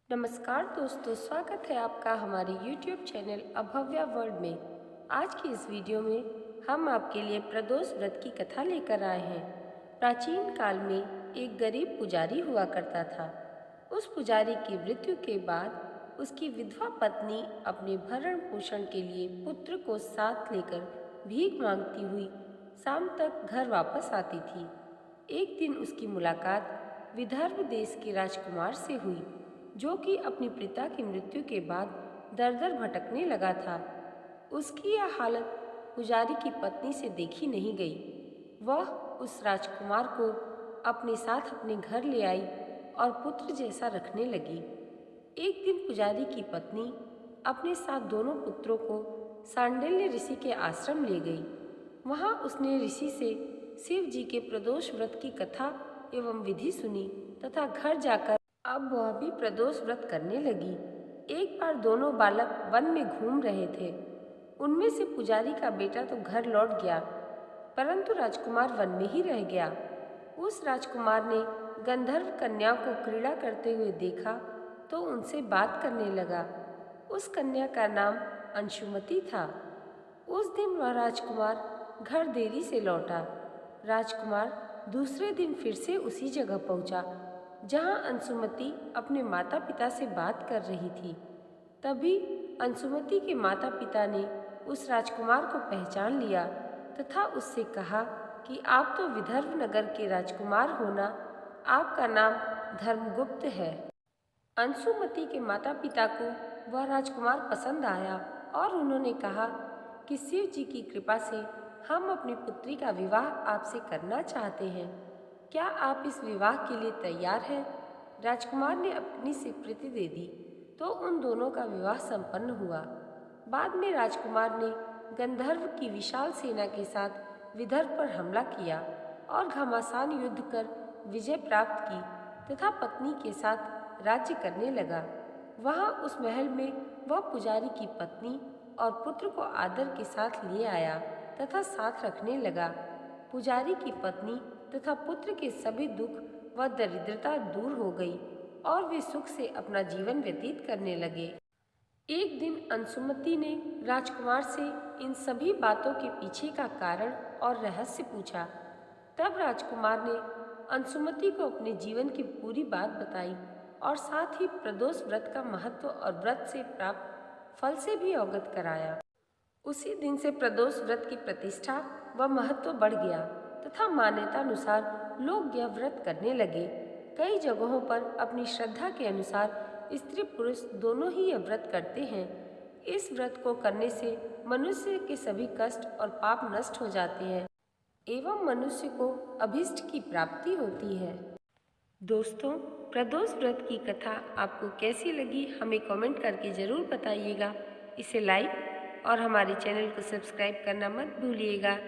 नमस्कार दोस्तों, स्वागत है आपका हमारे YouTube चैनल अभव्या वर्ल्ड में। आज की इस वीडियो में हम आपके लिए प्रदोष व्रत की कथा लेकर आए हैं। प्राचीन काल में एक गरीब पुजारी हुआ करता था। उस पुजारी की मृत्यु के बाद उसकी विधवा पत्नी अपने भरण पोषण के लिए पुत्र को साथ लेकर भीख मांगती हुई शाम तक घर वापस आती थी। एक दिन उसकी मुलाकात विदर्भ देश के राजकुमार से हुई, जो कि अपने पिता की मृत्यु के बाद दर दर भटकने लगा था। उसकी यह हालत पुजारी की पत्नी से देखी नहीं गई। वह उस राजकुमार को अपने साथ अपने घर ले आई और पुत्र जैसा रखने लगी। एक दिन पुजारी की पत्नी अपने साथ दोनों पुत्रों को सांडिल्य ऋषि के आश्रम ले गई। वहाँ उसने ऋषि से शिव जी के प्रदोष व्रत की कथा एवं विधि सुनी तथा घर जाकर अब वह भी प्रदोष व्रत करने लगी। एक बार दोनों बालक वन में घूम रहे थे। उनमें से पुजारी का बेटा तो घर लौट गया, परंतु राजकुमार वन में ही रह गया। उस राजकुमार ने गंधर्व कन्या को क्रीड़ा करते हुए देखा तो उनसे बात करने लगा। उस कन्या का नाम अंशुमति था। उस दिन वह राजकुमार घर देरी से लौटा। राजकुमार दूसरे दिन फिर से उसी जगह पहुंचा जहां अंशुमति अपने माता पिता से बात कर रही थी। तभी अंशुमति के माता पिता ने उस राजकुमार को पहचान लिया तथा उससे कहा कि आप तो विदर्भ नगर के राजकुमार होना, आपका नाम धर्मगुप्त है। अंशुमति के माता पिता को वह राजकुमार पसंद आया और उन्होंने कहा कि शिव जी की कृपा से हम अपनी पुत्री का विवाह आपसे करना चाहते हैं। क्या आप इस विवाह के लिए तैयार हैं? राजकुमार ने अपनी स्वीकृति दे दी तो उन दोनों का विवाह संपन्न हुआ। बाद में राजकुमार ने गंधर्व की विशाल सेना के साथ विदर्भ पर हमला किया और घमासान युद्ध कर विजय प्राप्त की तथा पत्नी के साथ राज्य करने लगा। वहाँ उस महल में वह पुजारी की पत्नी और पुत्र को आदर के साथ ले आया तथा साथ रखने लगा। पुजारी की पत्नी तथा पुत्र के सभी दुख व दरिद्रता दूर हो गई और वे सुख से अपना जीवन व्यतीत करने लगे। एक दिन अंशुमति ने राजकुमार से इन सभी बातों के पीछे का कारण और रहस्य पूछा। तब राजकुमार ने अंशुमति को अपने जीवन की पूरी बात बताई और साथ ही प्रदोष व्रत का महत्व और व्रत से प्राप्त फल से भी अवगत कराया। उसी दिन से प्रदोष व्रत की प्रतिष्ठा व महत्व बढ़ गया तथा मान्यतानुसार लोग यह व्रत करने लगे। कई जगहों पर अपनी श्रद्धा के अनुसार स्त्री पुरुष दोनों ही यह व्रत करते हैं। इस व्रत को करने से मनुष्य के सभी कष्ट और पाप नष्ट हो जाते हैं एवं मनुष्य को अभीष्ट की प्राप्ति होती है। दोस्तों, प्रदोष व्रत की कथा आपको कैसी लगी हमें कमेंट करके ज़रूर बताइएगा। इसे लाइक और हमारे चैनल को सब्सक्राइब करना मत भूलिएगा।